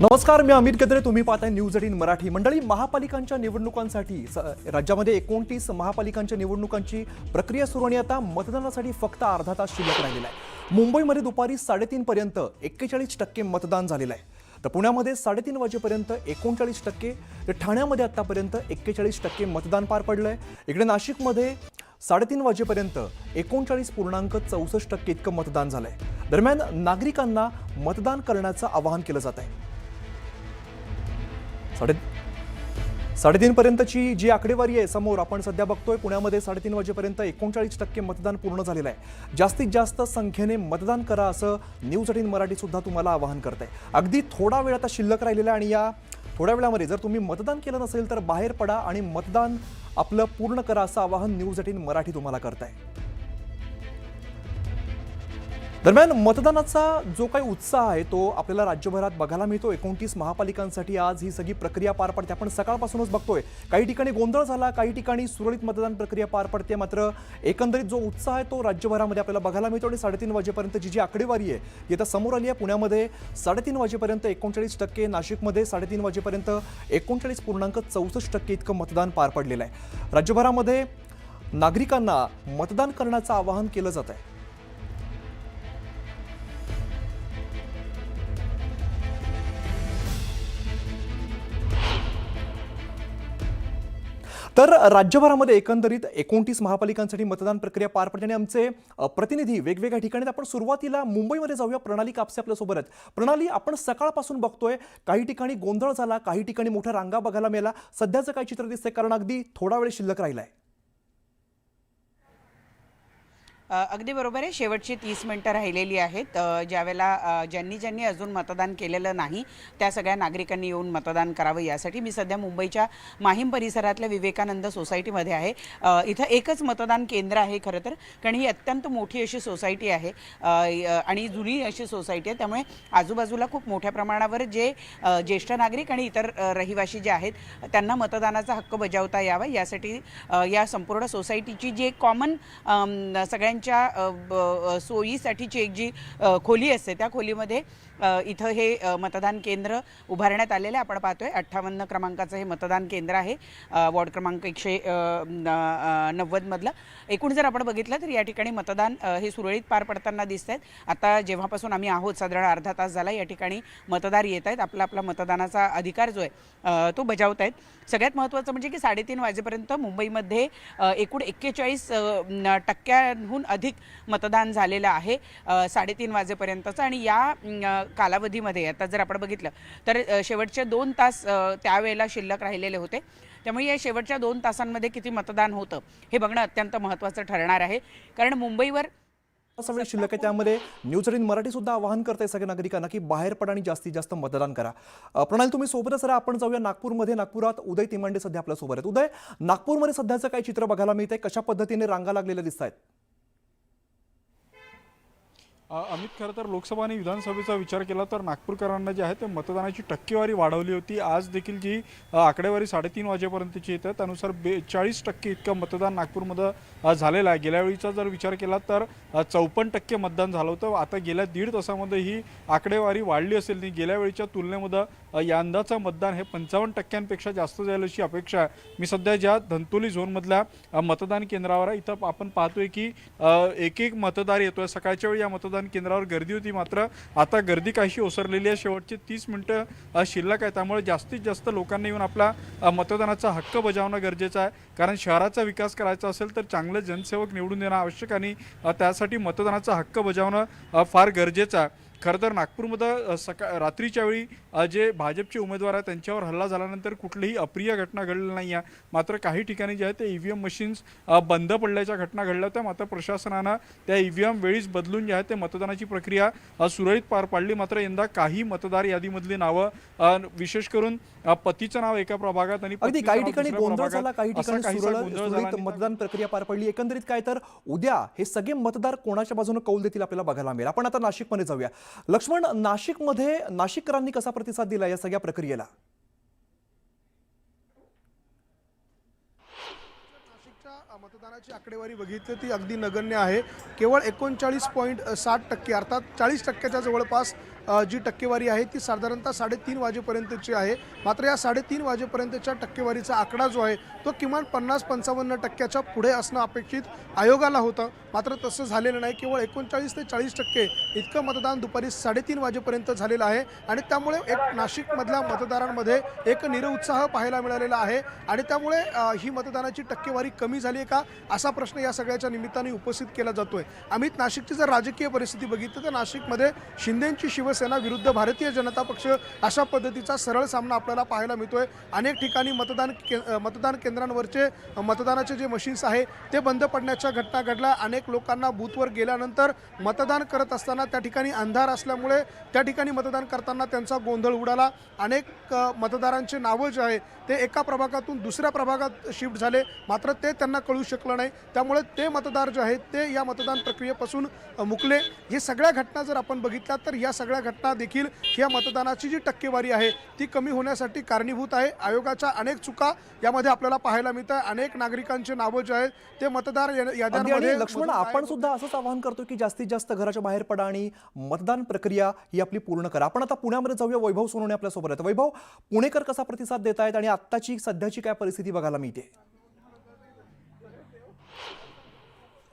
नमस्कार, मी अमित केत्रे. तुम्ही पाहताय न्यूज 18 मराठी. मंडळी, महापालिकांच्या निवडणुकांसाठी राज्यामध्ये 29 महापालिकांच्या निवडणुकांची प्रक्रिया सुरू आणि आता मतदानासाठी फक्त अर्धा तास शिल्लक राहिलेला आहे. मुंबईमध्ये दुपारी 3:30 पर्यंत 41% मतदान झालेलं आहे. तर पुण्यामध्ये 3:30 वाजेपर्यंत 39%, तर ठाण्यामध्ये आतापर्यंत 41% मतदान पार पडलंय. इकडे नाशिकमध्ये 3:30 वाजेपर्यंत 39.64% इतकं मतदान झालंय. दरम्यान नागरिकांना मतदान करण्याचं आवाहन केलं जात आहे. 3:30 पर्यंतची जी आकडेवारी आहे समोर आपण सध्या बघतोय, पुण्यामध्ये 3:30 वाजेपर्यंत 39% मतदान पूर्ण झालेलं आहे. जास्तीत जास्त संख्येने मतदान करा असं न्यूज 18 मराठी सुद्धा तुम्हाला आवाहन करते. अगदी थोडा वेळ आता शिल्लक राहिलेला आहे आणि या थोड्या वेळामध्ये जर तुम्ही मतदान केलं नसेल तर बाहेर पडा आणि मतदान आपलं पूर्ण करा असं आवाहन न्यूज 18 मराठी तुम्हाला करत आहे. दरम्यान मतदानाचा जो काही उत्साह आहे तो आपल्याला राज्यभरात बघायला मिळतो. 29 महापालिकांसाठी आज ही सगळी प्रक्रिया पार पडते. आपण सकाळपासूनच बघतोय, काही ठिकाणी गोंधळ झाला, काही ठिकाणी सुरळीत मतदान प्रक्रिया पार पडते. मात्र एकंदरीत जो उत्साह आहे तो राज्यभरामध्ये आपल्याला बघायला मिळतो. आणि 3:30 वाजेपर्यंतची जी आकडेवारी आहे ती आता समोर आली आहे. पुण्यामध्ये 3:30 वाजेपर्यंत 39%, नाशिकमध्ये 3:30 वाजेपर्यंत 39.64% इतकं मतदान पार पडलेलं आहे. राज्यभरामध्ये नागरिकांना मतदान करण्याचं आवाहन केलं जात आहे. तर राज्यभरामध्ये एकंदरीत 29 महापालिकांसाठी मतदान प्रक्रिया पार पडते आणि आमचे प्रतिनिधी वेगवेगळ्या ठिकाणी. आपण सुरुवातीला मुंबईमध्ये जाऊया. प्रणाली कापसे आपल्यासोबत आहेत. प्रणाली, आपण सकाळपासून बघतोय काही ठिकाणी गोंधळ झाला, काही ठिकाणी मोठ्या रांगा बघायला मिळाला. सध्याचं काय चित्र दिसतंय, कारण अगदी थोडा वेळ शिल्लक राहिलाय. अगदी बरोबर आहे. शेवटची 30 मिनिटं राहिलेली आहेत. ज्यावेळेला ज्यांनी अजून मतदान केलेलं नाही त्या सगळ्या नागरिकांनी येऊन मतदान करावं यासाठी मी सध्या मुंबईच्या माहीम परिसरातल्या विवेकानंद सोसायटीमध्ये आहे. इथं एकच मतदान केंद्र आहे खरं तर, कारण ही अत्यंत मोठी अशी सोसायटी आहे आणि जुनी अशी सोसायटी आहे. त्यामुळे आजूबाजूला खूप मोठ्या प्रमाणावर जे ज्येष्ठ नागरिक आणि इतर रहिवासी जे आहेत त्यांना मतदानाचा हक्क बजावता यावा यासाठी या संपूर्ण सोसायटीची जी एक कॉमन सगळ्यांच्या सोयीसाठीची एक जी खोली असते त्या खोलीमध्ये इथं हे मतदान केंद्र उभारण्यात आलेलं आहे. आपण पाहतोय 58 क्रमांकाचं हे मतदान केंद्र आहे, वॉर्ड क्रमांक 190 मधलं. एकूण जर आपण बघितलं तर या ठिकाणी मतदान हे सुरळीत पार पडताना दिसत आहेत. आता जेव्हापासून आम्ही आहोत साधारण अर्धा तास झाला या ठिकाणी मतदार येत आहेत, आपला मतदानाचा अधिकार जो आहे तो बजावत आहेत. सगळ्यात महत्त्वाचं म्हणजे की 3:30 वाजेपर्यंत मुंबईमध्ये एकूण 41% अधिक मतदान झालेलं आहे 3:30 वाजेपर्यंतचं. आणि या कालावधीमध्ये आता जर आपण बघितलं तर शेवटचे 2 तास त्यावेळेला शिल्लक राहिलेले होते. त्यामुळे या शेवटच्या 2 तासांमध्ये किती मतदान होतं हे बघणं अत्यंत महत्त्वाचं ठरणार आहे. कारण मुंबईवर सगळे शिल्लक आहे, त्यामध्ये न्यूज 18 मराठी सुद्धा आवाहन करते सगळ्या नागरिकांना की बाहेर पडा आणि जास्तीत जास्त मतदान करा. प्रणाली, तुम्ही सोबतच राहा. आपण जाऊया नागपूरमध्ये. नागपुरात उदय तिमांडे सध्या आपल्या सोबत आहेत. उदय, नागपूरमध्ये सध्याचं काय चित्र बघायला मिळतंय? कशा पद्धतीने रांगा लागलेल्या दिसत आहेत? अमित, खरं तर लोकसभा आणि विधानसभेचा विचार केला तर नागपूरकरांना जे आहे ते मतदानाची टक्केवारी वाढवली होती. आज देखील जी आकडेवारी 3:30 वाजेपर्यंतची येते त्यानुसार 42% इतकं मतदान नागपूरमध्ये झालेलं आहे. गेल्या वेळीचा जर विचार केला तर 54% मतदान झालं होतं. आता गेल्या 1.5 तासामध्ये ही आकडेवारी वाढली असेल. गेल्या वेळीच्या तुलनेमध्ये यंदाचं मतदान हे 55%पेक्षा जास्त जाईल अशी अपेक्षा आहे. मी सध्या ज्या धंतोली झोनमधल्या मतदान केंद्रावर आहे, इथं आपण पाहतोय की एक मतदार येतोय. सकाळच्या वेळी या मतदान केंद्रावर गर्दी होती, मात्र आता गर्दी काहीशी ओसरलेली आहे. शेवटचे 30 मिनिटं शिल्लक आहे, त्यामुळे जास्तीत जास्त लोकांनी येऊन आपला मतदानाचा हक्क बजावणं गरजेचं आहे. कारण शहराचा विकास करायचा असेल तर चांगले जनसेवक निवडून देणं आवश्यक आणि त्यासाठी मतदानाचा हक्क बजावणं फार गरजेचं आहे. खरं तर नागपूरमध्ये रात्रीच्या वेळी जे भाजपचे उमेदवार आहेत त्यांच्यावर हल्ला झाल्यानंतर कुठलीही अप्रिय घटना घडली नाही आहे. मात्र काही ठिकाणी जे आहे ते EVM मशीन्स बंद पडल्याच्या घटना घडल्या होत्या. मात्र प्रशासनानं त्या EVM वेळीच बदलून जे आहे ते मतदानाची प्रक्रिया सुरळीत पार पाडली. मात्र यंदा काही मतदार यादीमधली नावं, विशेष करून पतीचं नाव एका प्रभागात आणि अगदी काही ठिकाणी गोंधळ झाला, काही ठिकाणी सुरळीत मतदान प्रक्रिया पार पडली. एकंदरीत काय तर उद्या हे सगळे मतदार कोणाच्या बाजूने कौल देतील आपल्याला बघायला मिळेल. आपण आता नाशिकमध्ये जाऊया. लक्ष्मण, नाशिकमध्ये नाशिककरांनी कसा प्रतिसाद दिला या सगळ्या प्रक्रियेला? मतदानाची आकडेवारी बघितली ती अगदी नगण्य आहे. केवळ 39.60% अर्थात 40%च्या जवळपास जी टक्केवारी आहे ती साधारणतः 3:30 वाजेपर्यंतची आहे. मात्र या 3:30 वाजेपर्यंतच्या टक्केवारीचा आकडा जो आहे तो किमान 50-55% पुढे असणं अपेक्षित आयोगाला होतं. मात्र तसं झालेलं नाही. केवळ 39 ते 40% इतकं मतदान दुपारी 3:30 वाजेपर्यंत झालेलं आहे आणि त्यामुळे एक नाशिकमधल्या मतदारांमध्ये एक निरुत्साह पाहायला मिळालेला आहे आणि त्यामुळे ही मतदानाची टक्केवारी कमी झाली आहे का असा प्रश्न या सगळ्याच्या निमित्ताने उपस्थित केला जातोय. आम्ही नाशिकची जर राजकीय परिस्थिती बघितली तर नाशिकमध्ये शिंदेंची शिवसेना विरुद्ध भारतीय जनता पक्ष अशा पद्धतीचा सरळ सामना आपल्याला पाहायला मिळतोय. अनेक ठिकाणी मतदान केंद्रांवरचे मतदानाचे जे मशीन्स आहे ते बंद पडण्याच्या घटना घडल्या. अनेक लोकांना बूथवर गेल्यानंतर मतदान करत असताना त्या ठिकाणी अंधार असल्यामुळे त्या ठिकाणी मतदान करताना त्यांचा गोंधळ उडाला. अनेक मतदारांचे नावं जे आहे ते एका प्रभागातून दुसऱ्या प्रभागात शिफ्ट झाले मात्र ते त्यांना कळू शकलं नाही. त्यामुळे ते मतदार जे आहेत ते या मतदान प्रक्रियेपासून मुकले. हे सगळ्या घटना जर आपण बघितल्या तर या सगळ्या घटना देखील या मतदानाची जी टक्केवारी आहे ती कमी होण्यासाठी कारणीभूत आहे. आयोगाच्या अनेक चुका यामध्ये आपल्याला पाहायला मिळत आहे. अनेक नागरिकांचे नावं जे आहेत ते मतदार याद्यांमध्ये लक्ष्मण, आपण सुद्धा असंच आवाहन करतो की जास्तीत जास्त घराच्या बाहेर पडा आणि मतदान प्रक्रिया ही आपली पूर्ण करा. आपण आता पुण्यामध्ये जाऊया. वैभव सोनवणे आपल्या सोबत आहेत. वैभव, पुणेकर कसा प्रतिसाद देत आहेत आणि आत्ताची सध्याची काय परिस्थिती बघायला मिळते?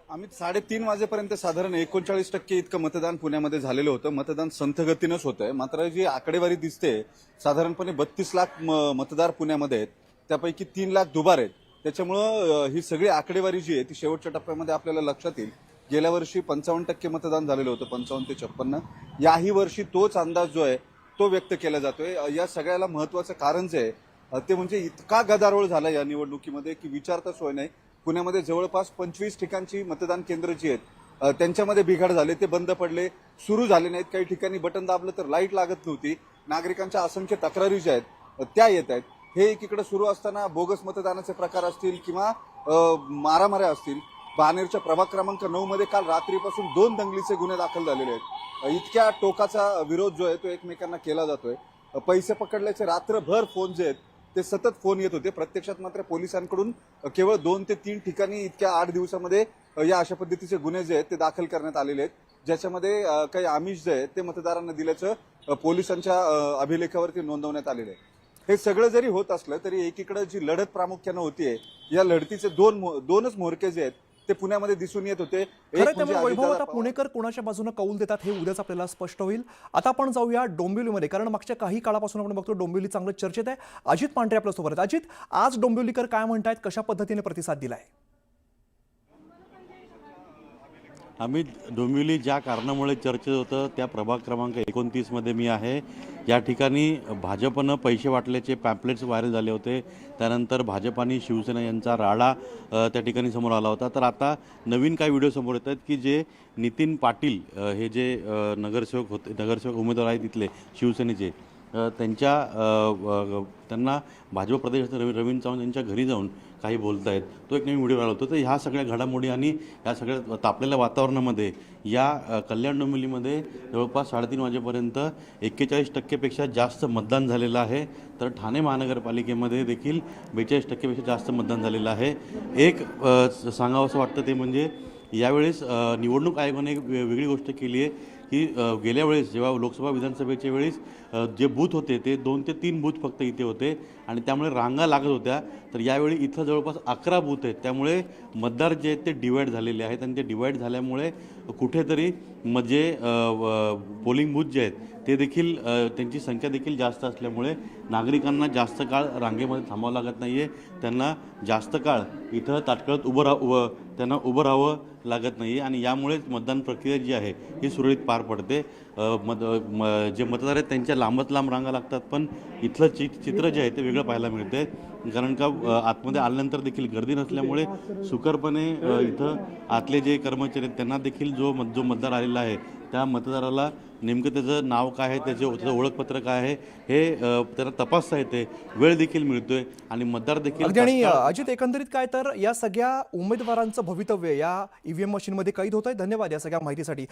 आम्ही 3:30 वाजेपर्यंत साधारण 39% इतकं मतदान पुण्यामध्ये झालेलं होतं. मतदान संथ गतीनंच होतंय. मात्र जी आकडेवारी दिसते साधारणपणे 32 लाख मतदार पुण्यामध्ये आहेत. त्यापैकी 3 लाख दुबार आहेत. त्याच्यामुळं ही सगळी आकडेवारी जी आहे ती शेवटच्या टप्प्यामध्ये आपल्याला लक्षात येईल. गेल्या वर्षी 55% मतदान झालेलं होतं, 55 ते 56. याही वर्षी तोच अंदाज जो आहे तो व्यक्त केला जातोय. या सगळ्याला महत्वाचं कारण जे आहे ते म्हणजे इतका गदारोळ झाला या निवडणुकीमध्ये की विचारता सोय नाही. पुण्यामध्ये जवळपास 25 ठिकाणची मतदान केंद्र जी आहेत त्यांच्यामध्ये बिघाड झाले, ते बंद पडले, सुरू झाले नाहीत. काही ठिकाणी बटन दाबलं तर लाईट लागत नव्हती. नागरिकांच्या असंख्य तक्रारी ज्या आहेत त्या येत आहेत. हे एकीकडे सुरू असताना बोगस मतदानाचे प्रकार असतील किंवा मारामाऱ्या असतील. बाणेरच्या प्रभाग क्रमांक 9 मध्ये काल रात्रीपासून 2 दंगलीचे गुन्हे दाखल झालेले आहेत. इतक्या टोकाचा विरोध जो आहे तो एकमेकांना केला जातोय. पैसे पकडल्याचे रात्रभर फोन जे आहेत ते सतत फोन येत होते. प्रत्यक्षात मात्र पोलिसांकडून केवळ 2 ते 3 ठिकाणी इतक्या 8 दिवसामध्ये या अशा पद्धतीचे गुन्हे जे आहेत ते दाखल करण्यात आलेले आहेत, ज्याच्यामध्ये काही आमिष जे आहेत ते मतदारांना दिल्याचं पोलिसांच्या अभिलेखावरती नोंदवण्यात आलेलं आहे. हे सगळं जरी होत असलं तरी एकीकडे जी लढत प्रामुख्यानं होतीये या लढतीचे दोनच मोहरके जे आहेत ते पुण्यामध्ये दिसून येत होते. खरं त्यामुळे वैभव, आता पुणेकर कोणाच्या बाजूने कौल देतात हे उद्याच आपल्याला स्पष्ट होईल. आता आपण जाऊया डोंबिवलीमध्ये, कारण मागच्या काही काळापासून आपण बघतो डोंबिवली चांगलं चर्चेत आहे. अजित पांढरे आपल्या सोबत आहेत. अजित, आज डोंबिवलीकर काय म्हणतायत, कशा पद्धतीने प्रतिसाद दिलाय? आम्ही डोंबिवली ज्या कारणामुळे चर्चेत होतं त्या प्रभाग क्रमांक 29 मध्ये मी आहे. या ठिकाणी भाजपनं पैसे वाटल्याचे पॅम्पलेट्स व्हायरल झाले होते. त्यानंतर भाजप आणि शिवसेना यांचा राडा त्या ठिकाणी समोर आला होता. तर आता नवीन काही व्हिडिओ समोर येत आहेत की जे नितीन पाटील हे जे नगरसेवक उमेदवार आहेत तिथले शिवसेनेचे, त्यांना भाजप प्रदेश रवींद्र चव्हाण यांच्या घरी जाऊन काही बोलत आहेत, तो एक नवीन व्हिडिओ आला होता. तर ह्या सगळ्या घडामोडी आणि या सगळ्या तापलेल्या वातावरणामध्ये या कल्याण डोंबिवलीमध्ये जवळपास 3:30 वाजेपर्यंत 41% जास्त मतदान झालेलं आहे. तर ठाणे महानगरपालिकेमध्ये देखील 42% जास्त मतदान झालेलं आहे. एक सांगावं असं वाटतं ते म्हणजे यावेळेस निवडणूक आयोगाने एक वेगळी गोष्ट केली आहे की गेल्या वेळेस जेव्हा लोकसभा विधानसभेच्या वेळेस जे बूथ होते ते 2 ते 3 बूथ फक्त इथे होते आणि त्यामुळे रांगा लागत होत्या. तर यावेळी इथं जवळपास 11 बूथ आहेत. त्यामुळे मतदार जे आहेत ते डिवाईड झालेले आहेत आणि ते डिवाईड झाल्यामुळे कुठेतरी म्हणजे पोलिंग बूथ जे आहेत ते देखील त्यांची संख्या देखील जास्त असल्यामुळे नागरिकांना जास्त काळ रांगेमध्ये थांबावं लागत नाही आहे. त्यांना जास्त काळ इथं ताटकळत उभं राहावं लागत नाही आहे आणि यामुळेच मतदान प्रक्रिया जी आहे ही सुरळीत पार पडते. जे मतदार आहेत त्यांच्या लांबच लांब रांगा लागतात, पण इथलं चित्र जे आहे ते वेगळं पाहायला मिळते. कारण का आतमध्ये आल्यानंतर देखील गर्दी नसल्यामुळे सुखरपणे इथं आतले जे कर्मचारी आहेत त्यांना देखील जो मतदार आलेला आहे त्या मतदाराला नेमकं त्याचं नाव काय आहे, त्याचं ओळखपत्र काय आहे हे त्याला तपासता येते. वेळ देखील मिळतोय आणि मतदार देखील. आणि अजित, एकंदरीत काय तर या सगळ्या उमेदवारांचं भवितव्य या ईव्हीएम मशीनमध्ये कैद होत आहे. धन्यवाद या सगळ्या माहितीसाठी.